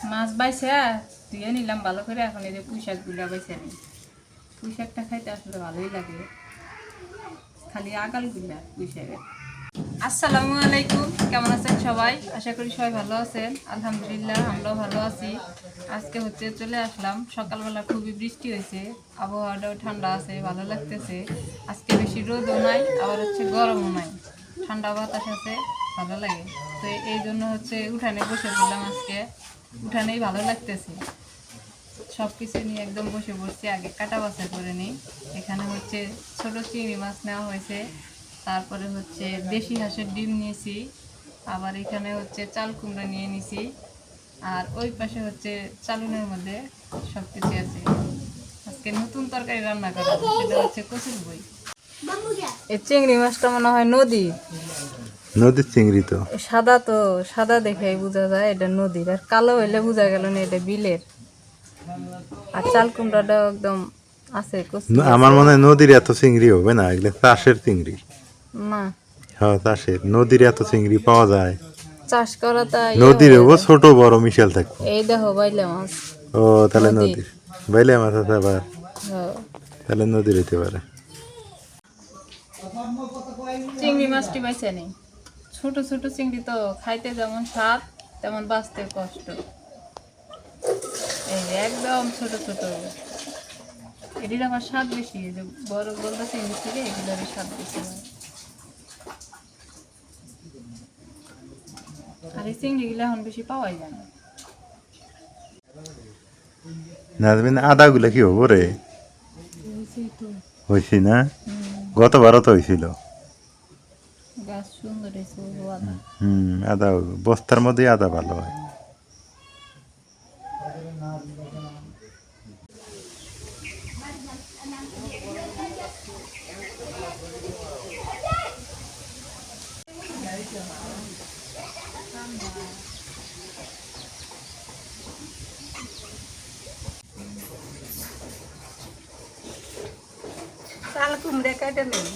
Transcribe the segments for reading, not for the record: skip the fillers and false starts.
মাছ বাইছে ধুয়ে নিলাম ভালো করে। এখন এই যে পুঁই শাকগুলো বাইছে নিই। পুঁই শাকটা খাইতে আসলে ভালোই লাগে, খালি আগালগুলা পুঁই শাকের। আসসালামু আলাইকুম, কেমন আছেন সবাই? আশা করি সবাই ভালো আছেন। আলহামদুলিল্লাহ আমরাও ভালো আছি। আজকে চলে আসলাম সকালবেলা, খুবই বৃষ্টি হয়েছে, আবহাওয়াটাও ঠান্ডা আছে, ভালো লাগতেছে। আজকে বেশি রোদও নাই, আবার গরমও নাই, ঠান্ডা বাতাস আছে, ভালো লাগে। তো এই জন্য উঠানে বসে পড়লাম। আজকে উঠানেই ভালো লাগতেছে, সব কিছু নিয়ে একদম বসে পড়ছি। আগে কাটা বাছা করে নিই। এখানে ছোট চিংড়ি মাছ নেওয়া হয়েছে, তারপরে দেশি হাঁসের ডিম নিয়েছি, আবার এখানে চাল কুমড়া নিয়ে নিছি, আর ওই পাশে চালুনের মধ্যে সব কিছু আছে। আজকে নতুন তরকারি রান্না করা, সেটা কচুর বই। এই চিংড়ি মাছটা মনে হয় নদীর চিংড়ি। তো সাদা দেখে বোঝা যায় এটা নদীর, আর কালো হইলে বোঝা গেল না এটা বিলের। আর চাল কুমড়াটাও একদম আছে। আমার মনে হয় নদীর এত চিংড়ি হবে না, এগুলো চাষের চিংড়ি। না, হ্যাঁ চাষের। নদীর এত চিংড়ি পাওয়া যায়? চাষ করা তাই নদীর ছোট বড় মিশাল থাকে। এই দেখো বাইলে মাছ। ও তাহলে নদীর বাইলে মাছ আছে আবার, তাহলে নদীর হইতে পারে। চিংড়ি মাছটি বাইছে নেই। ছোট ছোট চিংড়ি তো খাইতে যেমন স্বাদ, তেমন বাঁচতে কষ্ট। এই একদম ছোট ছোট, এটির আমার স্বাদ বেশি। এই যে বড় বড় চিংড়ি থেকে এগুলোর স্বাদ বেশি হয়। আর এই চিংড়িগুলো এখন বেশি পাওয়াই যায় না। নাজমিন আদা গুলা কি হবো রে? হয়েছি না, গতবারও তো হয়েছিল। গাছ সুন্দর হয়েছে। আদা বস্তার মধ্যে আদা ভালো হয়। চাল কুমড়ে কেটে নেই।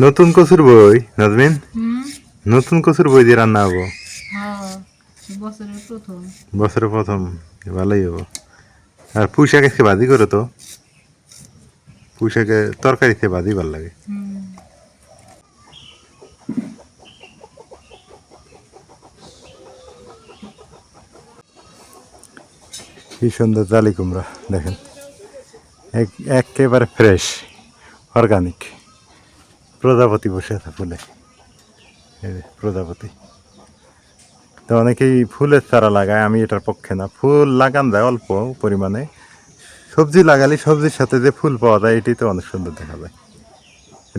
নতুন কচুর বই নাজমিন, নতুন কচুর বই দিয়ে রান্না হবো। বছরের প্রথম ভালোই হবো। আর পুঁই শাক আজকে ভাজি করো তো, পুঁই শাকে তরকারিতে ভাজি ভালো লাগে। কি সুন্দর জালি কুমড়া দেখেন, একেবারে ফ্রেশ অর্গানিক। প্রজাপতি বসে আছে ফুলে, প্রজাপতি। তো অনেকেই ফুলের চারা লাগায়, আমি এটার পক্ষে না। ফুল লাগান যায় অল্প পরিমাণে, সবজি লাগালে সবজির সাথে যে ফুল পাওয়া যায় এটি তো অনেক সুন্দর দেখা যায়।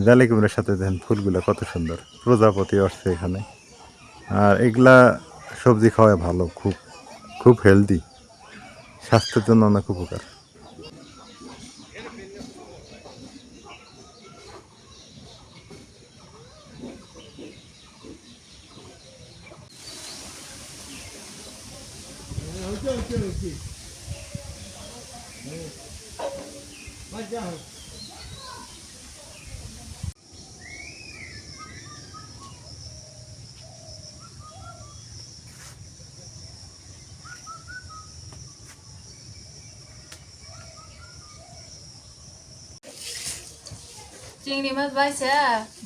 জালি কুমড়ার সাথে দেখেন ফুলগুলো কত সুন্দর, প্রজাপতি আসছে এখানে। আর এগুলা সবজি খাওয়া ভালো, খুব খুব হেলদি, স্বাস্থ্যের জন্য অনেক উপকার। চিংড়ি মাছ বাইছে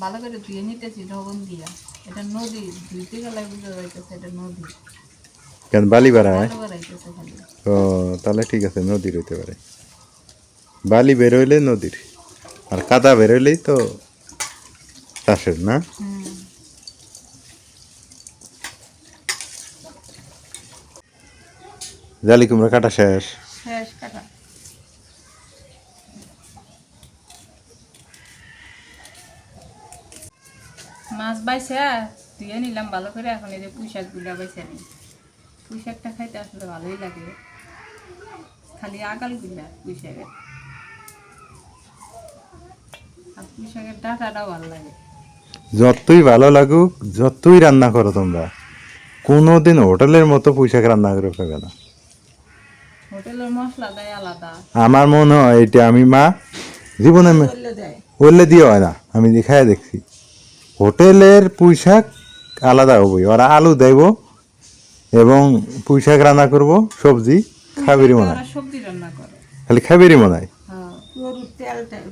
ভালো করে ধুয়ে নিতেছি লবণ দিয়া। এটা নদী, ধুইতে গেলে বুঝা যাইতেছে এটা নদী। কেন বালি বাড়ায়? বাড়াইতেছে খালি। ও তাহলে ঠিক আছে, নদীর হইতে পারে। বালি বেরোইলে নদীর, আর কাদা বেরোইলেই তো চাষের না। জালি কুমড়া কাটা শেষ? শেষ কাটা। মাছ বাইছে ধুয়ে নিলাম ভালো করে। এখন এই যে পুঁই শাকগুলো বাইছে নিই। পুঁই শাকটা খাইতে আসলে ভালোই লাগে, খালি আগাল গুলা পুঁই শাকের। আর পুঁই শাকের ডাঁটাটাও ভালো লাগে। যতই ভালো লাগুক, যতই রান্না করো তোমরা, কোনোদিন হোটেলের মতো পুঁই শাক রান্না করে খাবে না। হোটেলের মশলাটাই আলাদা। আমার মনে হয় এটা আমি মা জীবনে বললে দিয়ে হয় না, আমি দেখায় দেখছি। হোটেলের পুঁই শাক আলাদা হবই, ওরা আলু দেব এবং পুঁই শাক রান্না করবো, সবজি খাবেরই মনে হয়, ওরা সবজি রান্না করে। খালি খাবেরই মনে হয়। হ্যাঁ, গরুর তেল তেল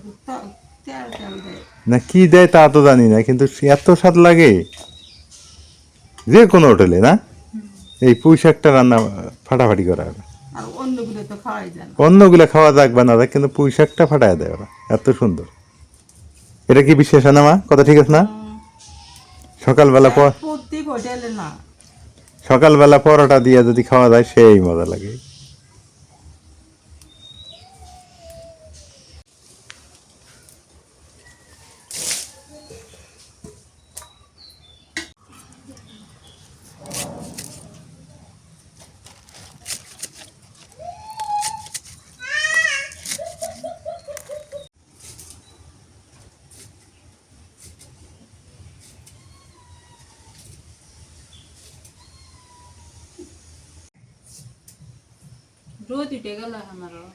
তেল তেল দেয়। না কি দেয় তা তো জানি না, কিন্তু এত স্বাদ লাগে যে কোনো হোটেলে না, এই পুঁই শাকটা রান্না ফাটাফাটি করা হবে। আর অন্যগুলো তো খাওয়াই যায় না। অন্যগুলো খাওয়া যাক বা না যাক, কিন্তু পুঁই শাকটা ফাটায় দেয় ওরা, এত সুন্দর। এটা কি বিশ্বাস হয় না মা? কথা ঠিক আছে না? সকালবেলা প্রত্যেক হোটেলে না। সকালবেলা পরোটা দিয়ে যদি খাওয়া যায় সেই মজা লাগে। রোদ উঠে গেল আমারও।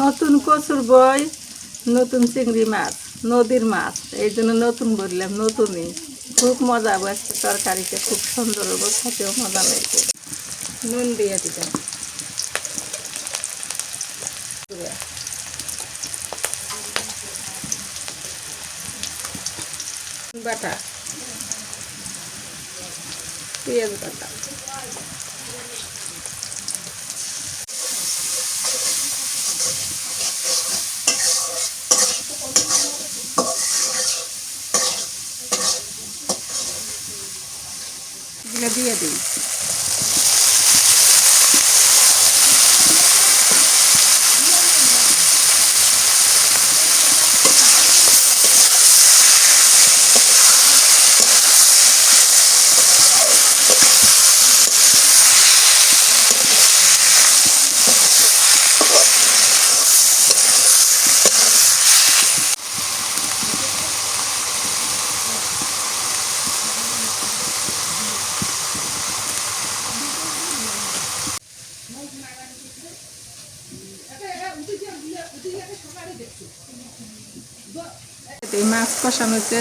নতুন কচুর বই, নতুন চিংড়ি মাছ, নদীর মাছ, এই জন্য নতুন বললাম। নতুনই খুব মজা হবে আজকে, তরকারিতে খুব সুন্দর হবে, খেতেও মজা লাগবে। নুন দিয়ে দিলাম, বাটা, পেঁয়াজ বাটা, এগুলো দিয়ে দিই। এই মাছ কষানোতে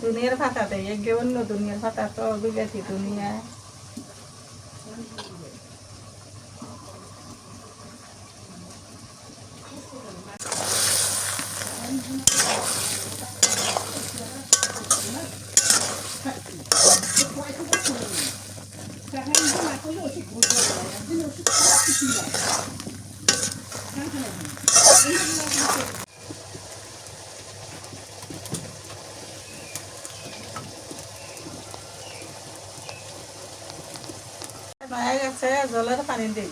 দুনিয়ার ভাতা দেয়, একে অন্য দুনিয়ার ভাতা তো বিলেতি দুনিয়া। হয়ে গেছে, জলের পানি দিই।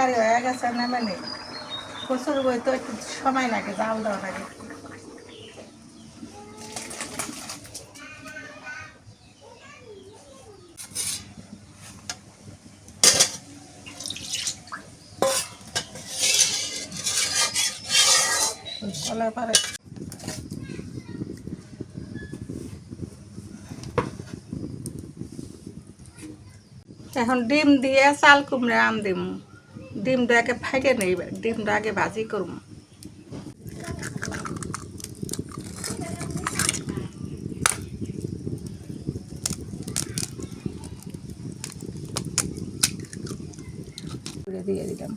তরকারি হয়ে গেছে না মানে কচুর বই তো একটু সময় লাগে, জাল দেওয়া লাগে। কলার পরে এখন ডিম দিয়ে চাল কুমড়ে আম দিম। ডিমটা আগে ফাইটে নেই, ডিমটা আগে ভাজি করব। দিয়ে দিলাম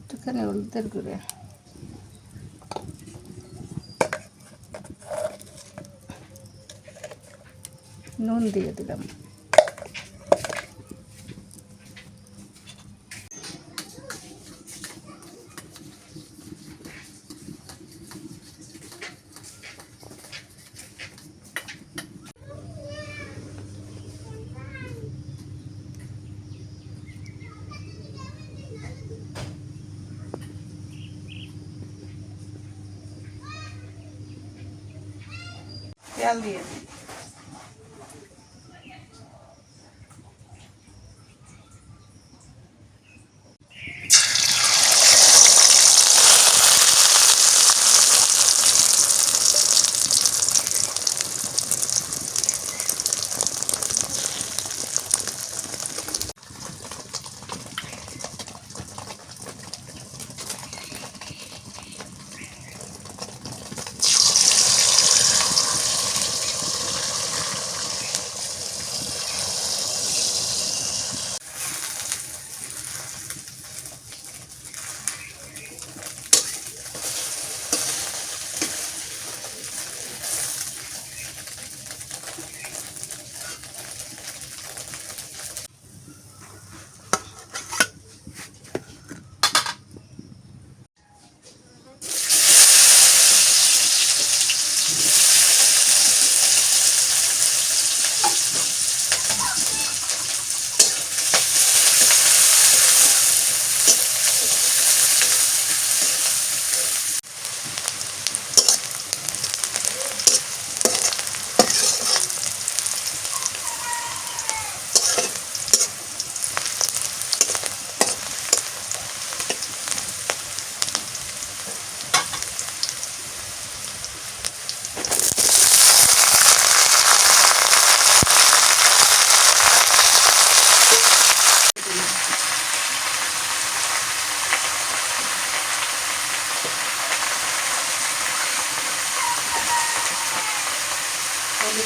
একটুখানি হলুদের গুঁড়ো, নুন দিয়ে দিলাম। তেল দিয়ে দিই।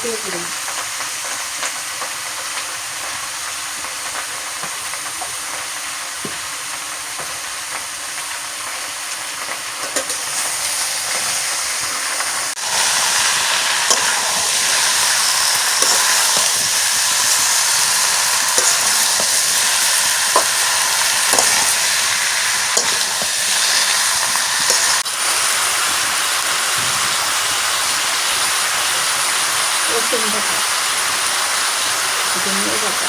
দিয়ে দিলাম। রসুন বাটা, ধনিয়া বাটা,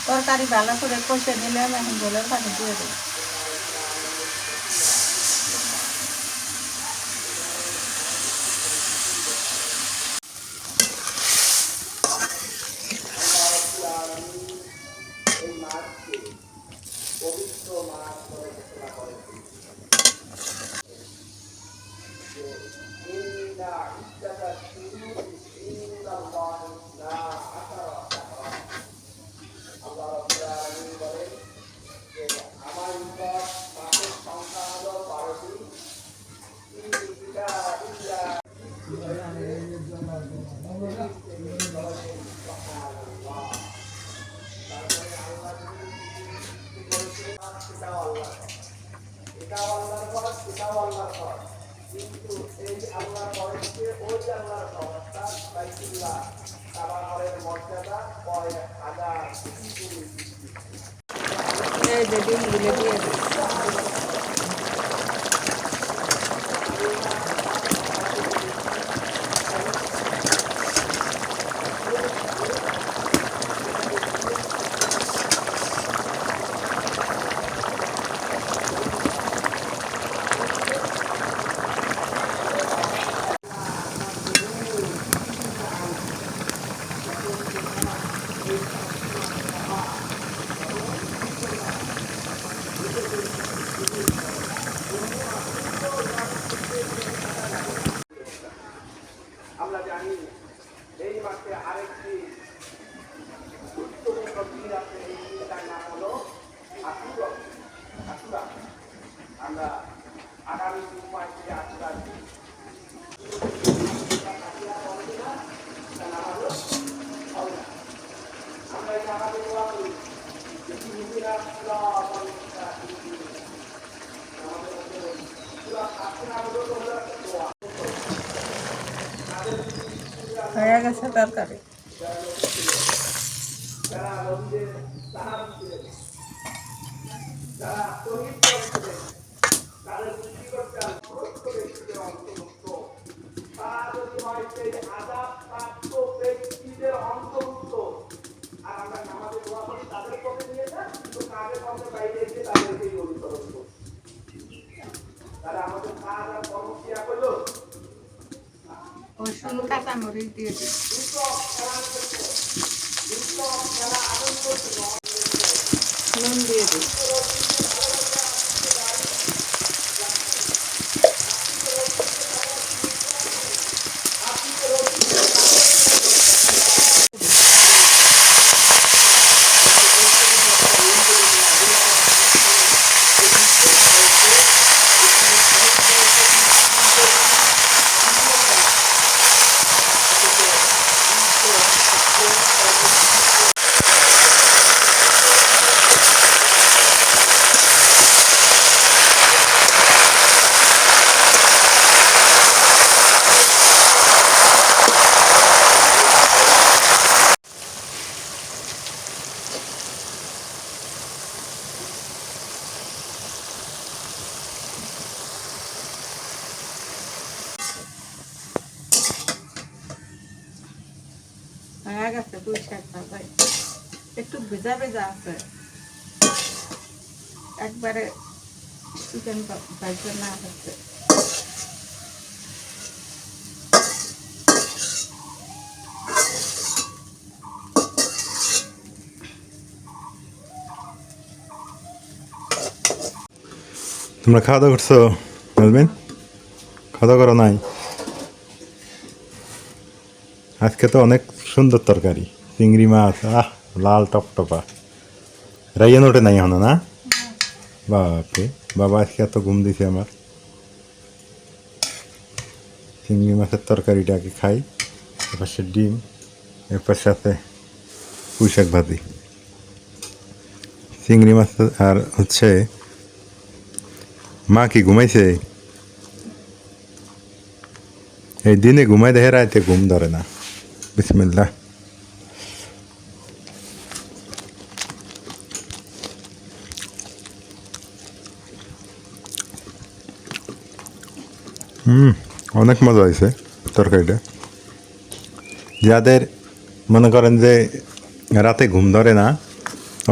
তরকারি ভালো করে কষে নিলে এখন গোলের পানি দিয়ে দেবো। এই যে ডিমগুলো দিয়ে দিই। হয়ে গেছে তরকারি। রসুন কাঁচামরিচ দিয়ে দিই, নুন দিয়ে দিই। হয়ে গেছে পুঁই শাক ভাজাই, একটু ভেজা ভেজা আছে, একবারে চিকেন ভাজা না হচ্ছে। তোমরা খাওয়া দাওয়া করছো? বলবেন খাওয়া দাওয়া করো নাই? আজকে তো অনেক সুন্দর তরকারি, চিংড়ি মাছ, লাল টপটপা। রাইয়ান ওঠে নাই এখনো না? বাপরে বাবা, আজকে এত ঘুম দিছে আমার। চিংড়ি মাছের তরকারিটাকে খাই, এপাশে ডিম, এরপর সাথে পুঁই শাক ভাজি। চিংড়ি মাছ আর হচ্ছে মা কি ঘুমাইছে? এই দিনে ঘুমাই দেখে রাতে ঘুম ধরে না। বিসমিল্লাহ। অনেক মজা হয়েছে তরকারিটা। যাদের মনে করেন যে রাতে ঘুম ধরে না,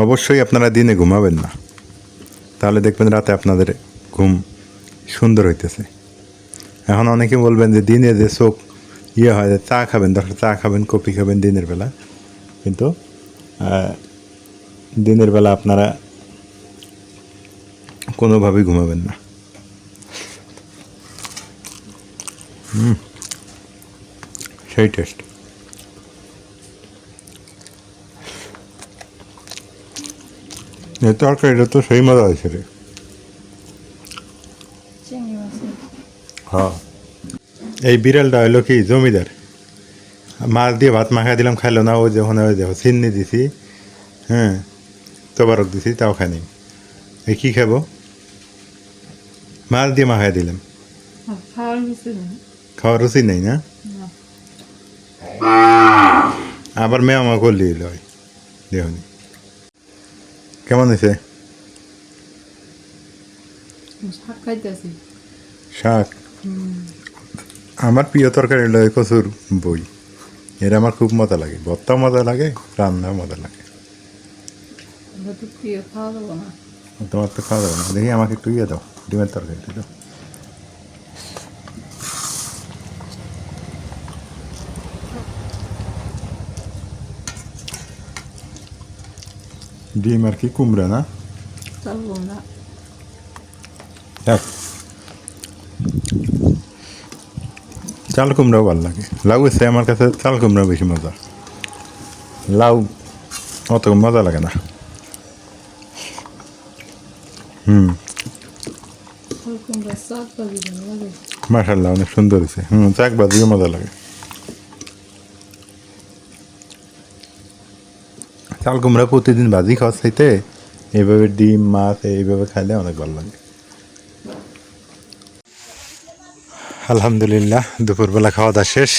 অবশ্যই আপনারা দিনে ঘুমাবেন না, তাহলে দেখবেন রাতে আপনাদের ঘুম সুন্দর হইতেছে। এখন অনেকে বলবেন যে দিনে যে চোখ হয়, চা খাবেন, দরকার চা খাবেন, কফি খাবেন দিনের বেলা, কিন্তু দিনের বেলা আপনারা কোনোভাবেই ঘুমাবেন না। সেই টেস্ট। এই তরকারিটা তো সেই মজা হয়েছে রে। হ্যাঁ, এই বিড়ালটা হইলো কি জমিদার, মাছ দিয়ে ভাত মাখাই দিলাম, খাইলো না। ওই যখন ওই দেখো চিন্নি দিছি, হ্যাঁ তোবারক দিছি, তাও খাইনি। এই কী খাবো? মাছ দিয়ে মাখাই দিলাম, খাওয়ার রুচি নেই না। আবার মেয়ে আমার করলি লয় দেখুনি কেমন হয়েছে শাক খাইতেছি। শাক আমার প্রিয় তরকারি হলো এই কচুর বই এর আমার খুব মজা লাগে ভর্তাও মজা লাগে রান্নাও মজা লাগে তো প্রিয় খাওয়া যাবো না। তোমার তো খাওয়া যাবে না দেখি আমাকে একটু ইয়ে দাও ডিমের তরকারি দাও ডিম আর কি কুমড়া না চলবো না। দেখ চাল কুমড়াও ভালো লাগে লাউ এসে আমার কাছে চাল কুমড়া বেশি মজা লাউ অত মজা লাগে না কুমড়া শাক ভাজি ভালো লাগে। মাশাআল্লাহ অনেক সুন্দর হয়েছে চাক বাজিও মজা লাগে চাল কুমড়া প্রতিদিন ভাজি খাওয়া চাইতে এইভাবে ডিম মাছ এইভাবে খাইলে অনেক ভালো লাগে আলহামদুলিল্লাহ দুপুরবেলা খাওয়া দাওয়া শেষ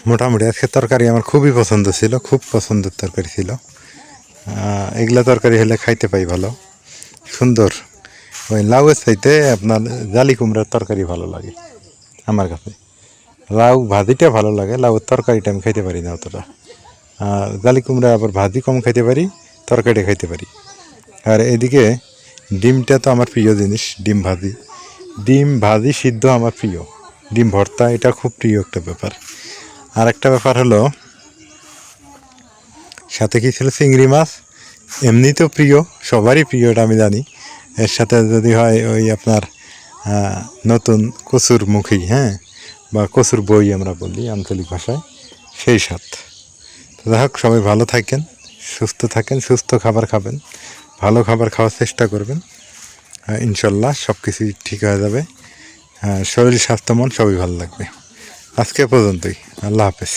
মোটামুটি আজকে তরকারি আমার খুবই পছন্দ ছিল খুব পছন্দের তরকারি ছিল এগুলা তরকারি হলে খাইতে পাই ভালো সুন্দর ওই লাউয়ের চাইতে আপনার জালি কুমড়ার তরকারি ভালো লাগে আমার কাছে লাউ ভাজিটা ভালো লাগে লাউয়ের তরকারিটা আমি খাইতে পারি না অতটা জালি কুমড়া আবার ভাজি কম খাইতে পারি তরকারিটা খাইতে পারি আর এদিকে ডিমটা তো আমার প্রিয় জিনিস ডিম ভাজি সিদ্ধ আমার প্রিয় ডিম ভর্তা এটা খুব প্রিয় একটা ব্যাপার আর একটা ব্যাপার হলো সাথে কি ছিল চিংড়ি মাছ এমনিতেও প্রিয় সবারই প্রিয় এটা আমি জানি এর সাথে যদি হয় ওই আপনার নতুন কচুর মুখী বা কচুর বই আমরা বলি আঞ্চলিক ভাষায় সেই স্বাদ তো যাই হোক সবাই ভালো থাকেন সুস্থ খাবার খাবেন ভালো খাবার খাওয়ার চেষ্টা করবেন ইনশাল্লাহ সব কিছুই ঠিক হয়ে যাবে শরীর স্বাস্থ্য মন সবই ভালো লাগবে আজকে পর্যন্তই আল্লাহ হাফেজ